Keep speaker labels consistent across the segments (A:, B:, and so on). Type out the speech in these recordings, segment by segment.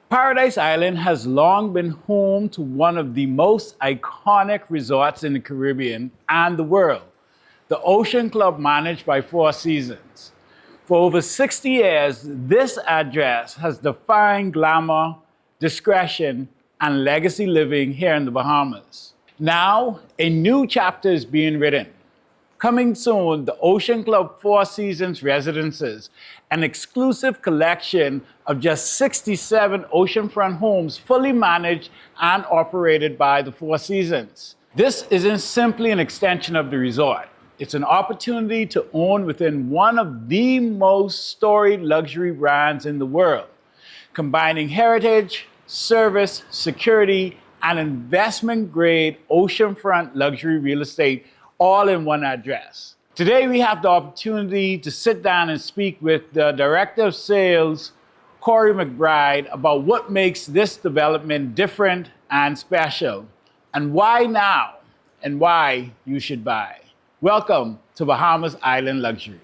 A: Paradise Island has long been home to one of the most iconic resorts in the Caribbean and the world, the Ocean Club managed by Four Seasons. For over 60 years, this address has defined glamour, discretion, and legacy living here in the Bahamas. Now, a new chapter is being written. Coming soon, the Ocean Club Four Seasons Residences, an exclusive collection of just 67 oceanfront homes fully managed and operated by the Four Seasons. This isn't simply an extension of the resort. It's an opportunity to own within one of the most storied luxury brands in the world, combining heritage, service, security, and investment-grade oceanfront luxury real estate all in one address. Today, we have the opportunity to sit down and speak with the Director of Sales, Cory McBride, about what makes this development different and special, and why now, and why you should buy. Welcome to Bahamas Island Luxury.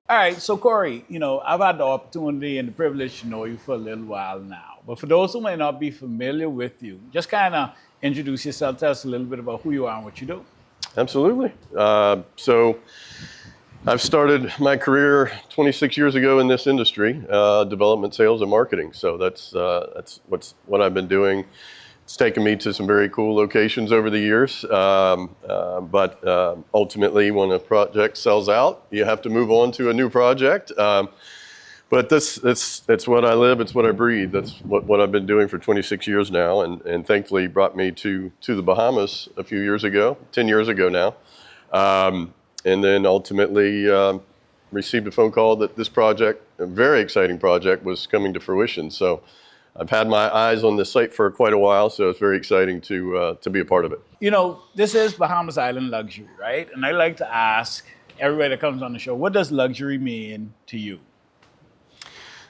A: All right, so Cory, I've had the opportunity and the privilege to know you for a little while now. But for those who may not be familiar with you, just kind of introduce yourself, tell us a little bit about who you are and what you do.
B: Absolutely. So I've started my career 26 years ago in this industry, development, sales, and marketing. So that's what I've been doing. It's taken me to some very cool locations over the years, but ultimately, when a project sells out, you have to move on to a new project. But it's what I live, it's what I breathe. That's what I've been doing for 26 years now, and thankfully brought me to the Bahamas a few years ago, 10 years ago now, and then ultimately received a phone call that this project, a very exciting project, was coming to fruition. So I've had my eyes on this site for quite a while, so it's very exciting to be a part of it.
A: This is Bahamas Island Luxury, right? And I like to ask everybody that comes on the show, what does luxury mean to you?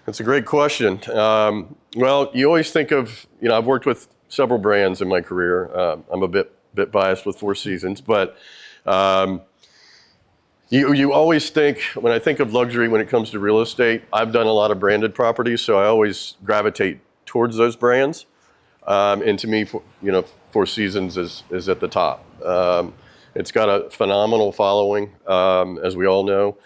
B: That's a great question. Well, you always think of, I've worked with several brands in my career. I'm a bit biased with Four Seasons, but you always think, when I think of luxury when it comes to real estate, I've done a lot of branded properties, so I always gravitate towards those brands. And to me, Four Seasons is at the top. It's got a phenomenal following, as we all know.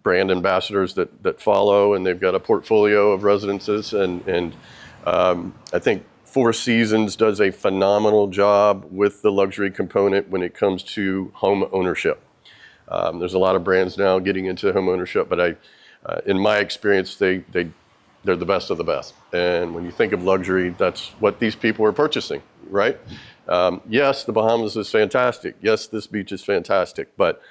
B: Brand ambassadors that follow, and they've got a portfolio of residences, and I think Four Seasons does a phenomenal job with the luxury component when it comes to home ownership. There's a lot of brands now getting into home ownership, but in my experience, they're the best of the best. And when you think of luxury, that's what these people are purchasing, right? Yes, the Bahamas is fantastic. Yes, this beach is fantastic, but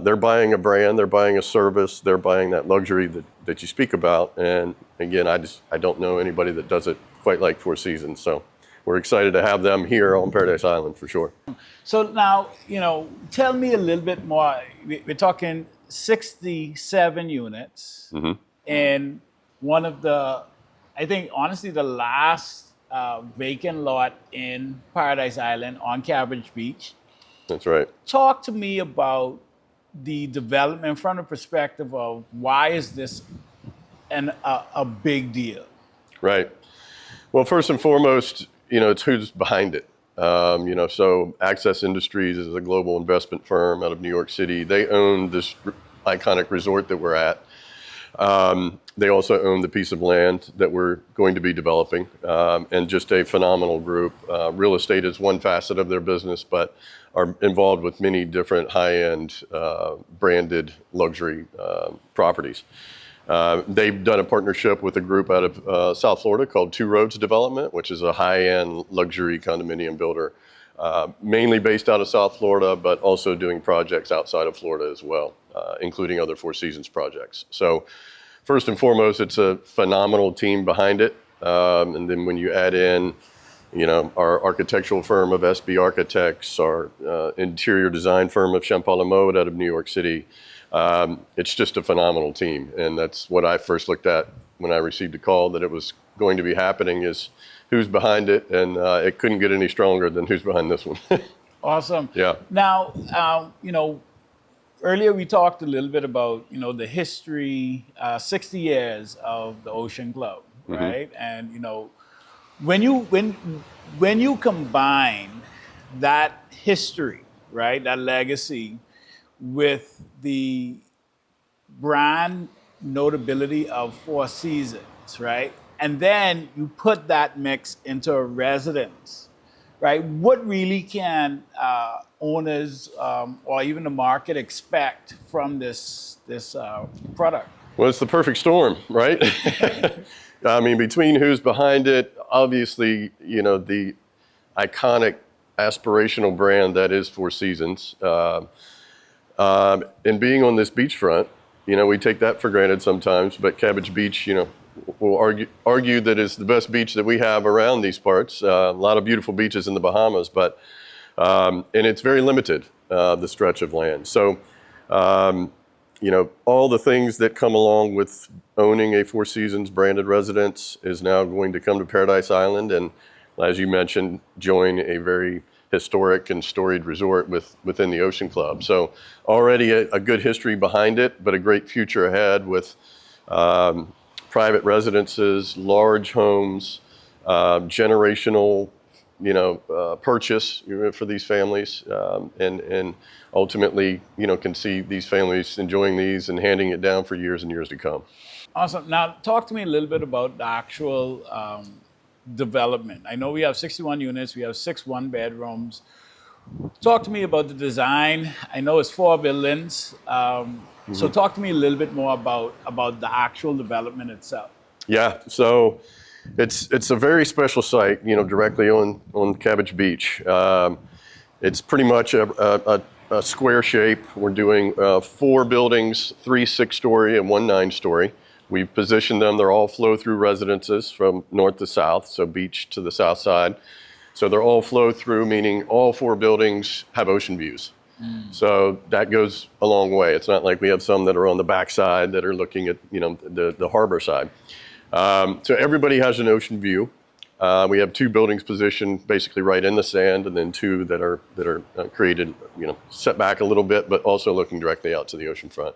B: they're buying a brand, they're buying a service, they're buying that luxury that you speak about. And again, I don't know anybody that does it quite like Four Seasons. So we're excited to have them here on Paradise Island for sure.
A: So now, tell me a little bit more. We're talking 67 units, and one of the, I think honestly, the last vacant lot in Paradise Island on Cabbage Beach.
B: That's right.
A: Talk to me about the development from the perspective of why is this a big deal?
B: Right. Well, first and foremost, it's who's behind it. So Access Industries is a global investment firm out of New York City. They own this iconic resort that we're at. They also own the piece of land that we're going to be developing, and just a phenomenal group. Real estate is one facet of their business, but are involved with many different high-end branded luxury properties. They've done a partnership with a group out of South Florida called Two Roads Development, which is a high-end luxury condominium builder, mainly based out of South Florida, but also doing projects outside of Florida as well, including other Four Seasons projects. So first and foremost, it's a phenomenal team behind it. And then when you add in, our architectural firm of SB Architects, our interior design firm of Champal Mode out of New York City, it's just a phenomenal team. And that's what I first looked at when I received a call that it was going to be happening is who's behind it, and it couldn't get any stronger than who's behind this one.
A: Awesome.
B: Yeah.
A: Now, earlier we talked a little bit about, the history, 60 years of the Ocean Club, right? And, when you combine that history, right, that legacy with the brand notability of Four Seasons, right? And then you put that mix into a residence, right? What really can owners or even the market expect from this product?
B: Well, it's the perfect storm, right? I mean, between who's behind it, obviously, the iconic aspirational brand that is Four Seasons. And being on this beachfront, we take that for granted sometimes, but Cabbage Beach, we'll argue that it's the best beach that we have around these parts. A lot of beautiful beaches in the Bahamas, but and it's very limited, the stretch of land. So, all the things that come along with owning a Four Seasons branded residence is now going to come to Paradise Island, and as you mentioned, join a very historic and storied resort within the Ocean Club. So already a good history behind it, but a great future ahead with private residences, large homes, generational, purchase for these families, and ultimately, can see these families enjoying these and handing it down for years and years to come.
A: Awesome. Now, talk to me a little bit about the actual development. I know we have 61 units. We have 6 one-bedrooms. Talk to me about the design. I know it's 4 buildings. So talk to me a little bit more about the actual development itself.
B: Yeah, so it's a very special site, directly on Cabbage Beach. It's pretty much a square shape. We're doing 4 buildings, 3 6-story and 1 9-story. We've positioned them, they're all flow-through residences from north to south, so beach to the south side. So they're all flow-through, meaning all 4 buildings have ocean views. So that goes a long way. It's not like we have some that are on the backside that are looking at, the harbor side. So everybody has an ocean view. We have 2 buildings positioned basically right in the sand, and then 2 that are created, set back a little bit, but also looking directly out to the oceanfront.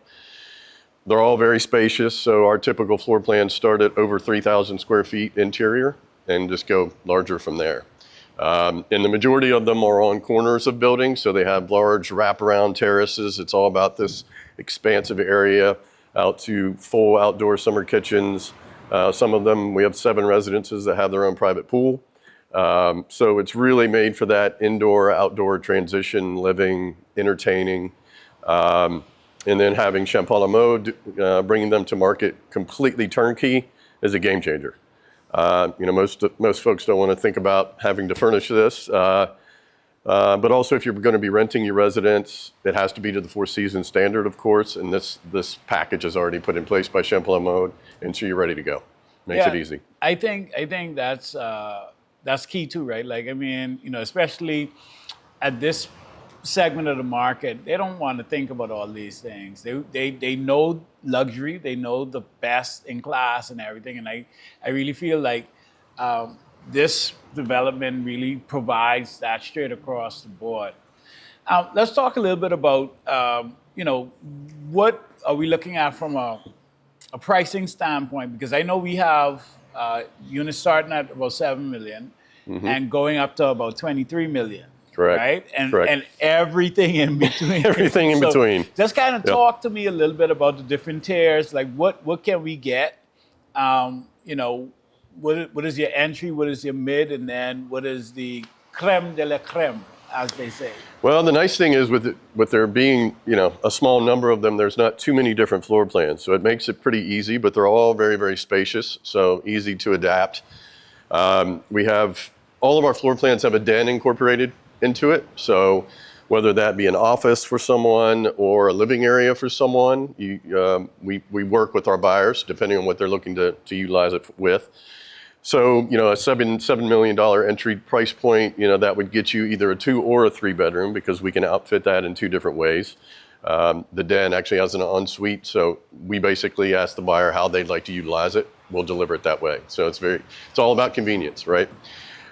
B: They're all very spacious, so our typical floor plans start at over 3,000 square feet interior and just go larger from there. And the majority of them are on corners of buildings, so they have large wraparound terraces. It's all about this expansive area out to full outdoor summer kitchens. Some of them, we have 7 residences that have their own private pool. So it's really made for that indoor-outdoor transition, living, entertaining. And then having Champal Mode, bringing them to market completely turnkey is a game changer. Most folks don't want to think about having to furnish this, but also if you're going to be renting your residence, it has to be to the Four Seasons standard, of course, and this package is already put in place by Champal Mode, and so you're ready to go. Makes it easy.
A: I think that's key too, right? Like, I mean, especially at this segment of the market, they don't want to think about all these things. They know luxury, they know the best in class and everything, and I really feel like this development really provides that straight across the board. Let's talk a little bit about what are we looking at from a pricing standpoint, because I know we have units starting at about 7 million and going up to about 23 million.
B: Correct.
A: Right?
B: Correct.
A: And everything in between.
B: Everything in between.
A: Just kind of talk to me a little bit about the different tiers. Like what can we get? What is your entry? What is your mid? And then what is the creme de la creme, as they say?
B: Well, the nice thing is with there being, a small number of them, there's not too many different floor plans. So it makes it pretty easy, but they're all very, very spacious. So easy to adapt. We have, all of our floor plans have a den incorporated into it. So whether that be an office for someone or a living area for someone, we work with our buyers depending on what they're looking to utilize it with. So, a $7 million entry price point, that would get you either a 2 or a 3 bedroom, because we can outfit that in 2 different ways. The den actually has an ensuite, so we basically ask the buyer how they'd like to utilize it. we'll deliver it that way. So it's all about convenience, right?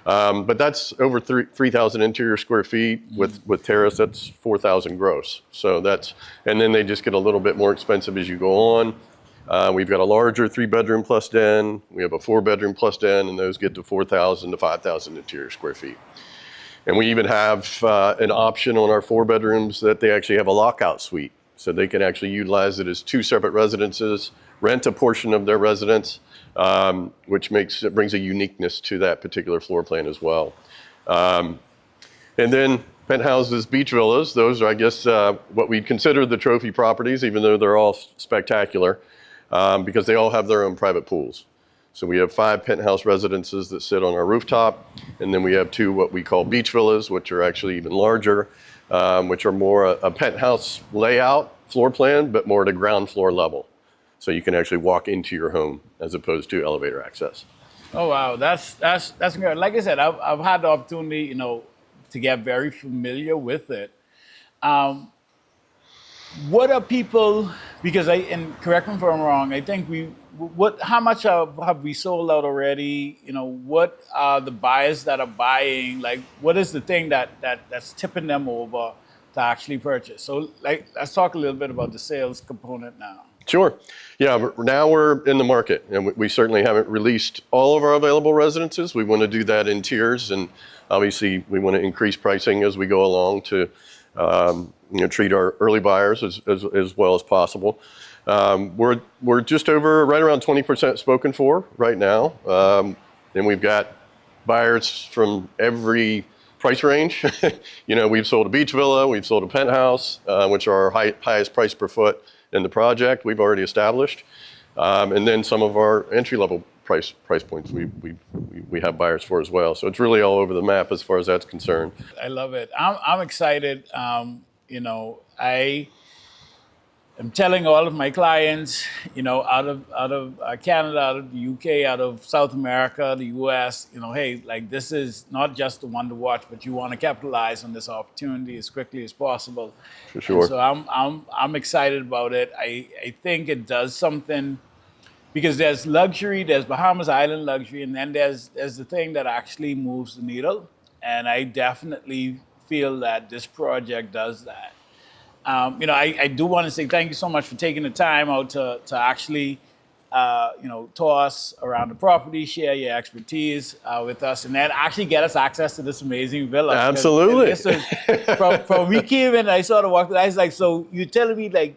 B: But that's over 3,000 interior square feet with terrace. That's 4,000 gross. So and then they just get a little bit more expensive as you go on. We've got a larger 3-bedroom plus den. We have a 4-bedroom plus den, and those get to 4,000 to 5,000 interior square feet. And we even have an option on our 4 bedrooms that they actually have a lockout suite. So they can actually utilize it as 2 separate residences, rent a portion of their residence, which brings a uniqueness to that particular floor plan as well. And then penthouses, beach villas, those are, I guess, what we consider the trophy properties, even though they're all spectacular, because they all have their own private pools. So we have 5 penthouse residences that sit on our rooftop, and then we have 2 what we call beach villas, which are actually even larger, which are more a penthouse layout floor plan, but more at a ground floor level. So you can actually walk into your home as opposed to elevator access.
A: Oh wow, that's good. Like I said, I've had the opportunity, you know, to get very familiar with it. What are people? Because and correct me if I'm wrong. I think how much have we sold out already? You know, what are the buyers that are buying? Like, what is the thing that's tipping them over to actually purchase? So, like, let's talk a little bit about the sales component now.
B: Sure. Yeah, now we're in the market, and we certainly haven't released all of our available residences. We want to do that in tiers, and obviously we want to increase pricing as we go along to treat our early buyers as well as possible. We're just over right around 20% spoken for right now, and we've got buyers from every price range. You know, we've sold a beach villa, we've sold a penthouse, which are our highest price per foot in the project we've already established, and then some of our entry-level price points we have buyers for as well. So it's really all over the map as far as that's concerned.
A: I love it. I'm excited. You know, I am telling all of my clients, you know, out of Canada, out of the UK, out of South America, the US, you know, hey, like, this is not just the one to watch, but you want to capitalize on this opportunity as quickly as possible.
B: For sure.
A: And so I'm excited about it. I think it does something, because there's luxury, there's Bahamas Island luxury, and then there's the thing that actually moves the needle. And I definitely feel that this project does that. You know, I do want to say thank you so much for taking the time out to actually, you know, tour us around the property, share your expertise with us, and then actually get us access to this amazing villa.
B: Absolutely.
A: From we came in, I sort of walked. I was like, so you're telling me like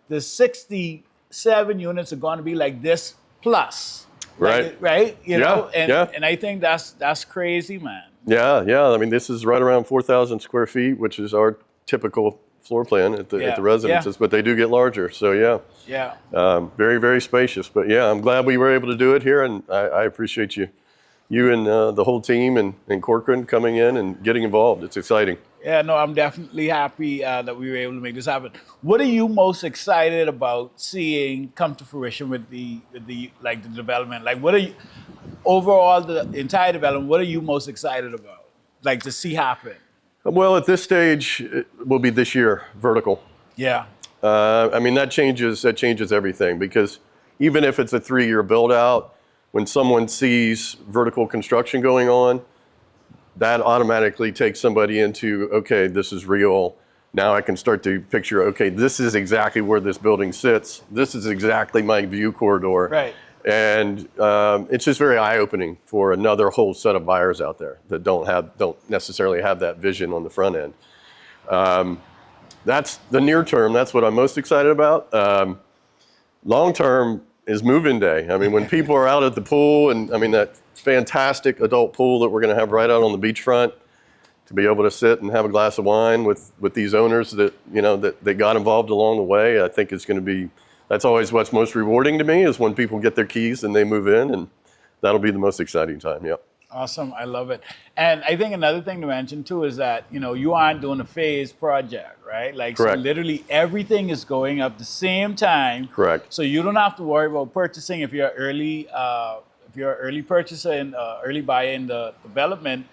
A: the 67 units are going to be like this plus,
B: right?
A: Like, right? You know,
B: yeah.
A: And I think that's crazy, man.
B: Yeah. I mean, this is right around 4,000 square feet, which is our typical floor plan at the residences, but they do get larger. So yeah. Very, very spacious. But yeah, I'm glad we were able to do it here, and I appreciate you and the whole team and Corcoran coming in and getting involved. It's exciting.
A: Yeah, no, I'm definitely happy that we were able to make this happen. What are you most excited about seeing come to fruition with the development? Like, what are you overall, the entire development? What are you most excited about, like, to see happen?
B: Well, at this stage, it will be this year, vertical.
A: Yeah.
B: I mean, that changes everything, because even if it's a 3-year build out, when someone sees vertical construction going on, that automatically takes somebody into, okay, this is real. Now I can start to picture, okay, this is exactly where this building sits. This is exactly my view corridor.
A: Right.
B: And it's just very eye-opening for another whole set of buyers out there that don't necessarily have that vision on the front end. That's the near term. That's what I'm most excited about. Long term is move-in day. I mean, when people are out at the pool, and I mean that fantastic adult pool that we're going to have right out on the beachfront, to be able to sit and have a glass of wine with these owners that that got involved along the way, I think it's going to be. That's always what's most rewarding to me, is when people get their keys and they move in, and that'll be the most exciting time. Yeah.
A: Awesome. I love it. And I think another thing to mention too is that, you aren't doing a phased project, right? Like,
B: correct.
A: So literally everything is going up the same time.
B: Correct.
A: So you don't have to worry about purchasing if you're early purchaser and early buyer in the development.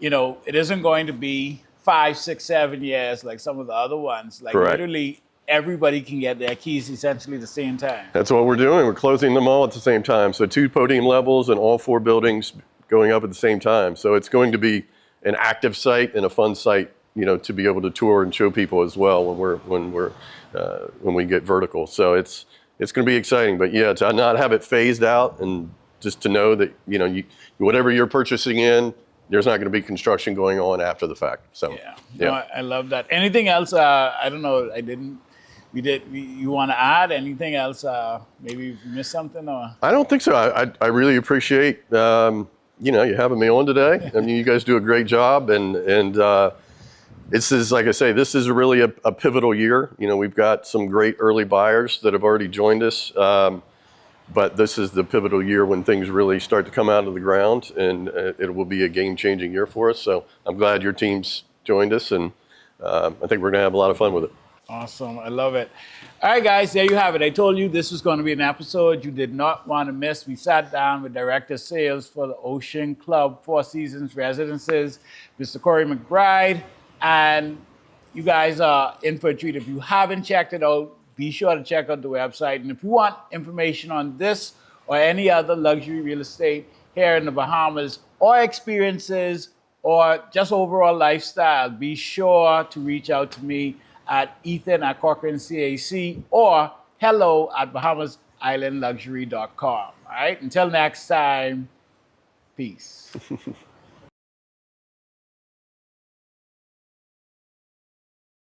A: It isn't going to be 5, 6, 7 years like some of the other ones. Like,
B: correct.
A: Literally everybody can get their keys essentially at the same time.
B: That's what we're doing. We're closing them all at the same time. So 2 podium levels and all 4 buildings going up at the same time. So it's going to be an active site and a fun site, to be able to tour and show people as well when we get vertical. So it's going to be exciting. But yeah, to not have it phased out and just to know that whatever you're purchasing in, there's not going to be construction going on after the fact. So
A: yeah. No, I love that. Anything else? I don't know. You want to add anything else? Maybe you missed something or?
B: I don't think so. I really appreciate you having me on today. I mean, you guys do a great job, and this is, like I say, this is really a pivotal year. We've got some great early buyers that have already joined us, but this is the pivotal year when things really start to come out of the ground, and it will be a game-changing year for us. So I'm glad your team's joined us, and I think we're going to have a lot of fun with it.
A: Awesome. I love it. All right, guys, there you have it. I told you this was going to be an episode you did not want to miss. We sat down with Director of Sales for the Ocean Club Four Seasons Residences, Mr. Cory McBride, and you guys are in for a treat. If you haven't checked it out, be sure to check out the website. And if you want information on this or any other luxury real estate here in the Bahamas, or experiences, or just overall lifestyle, be sure to reach out to me at Ethan@CochraneCAC or hello@BahamasIslandLuxury.com. All right, until next time, peace.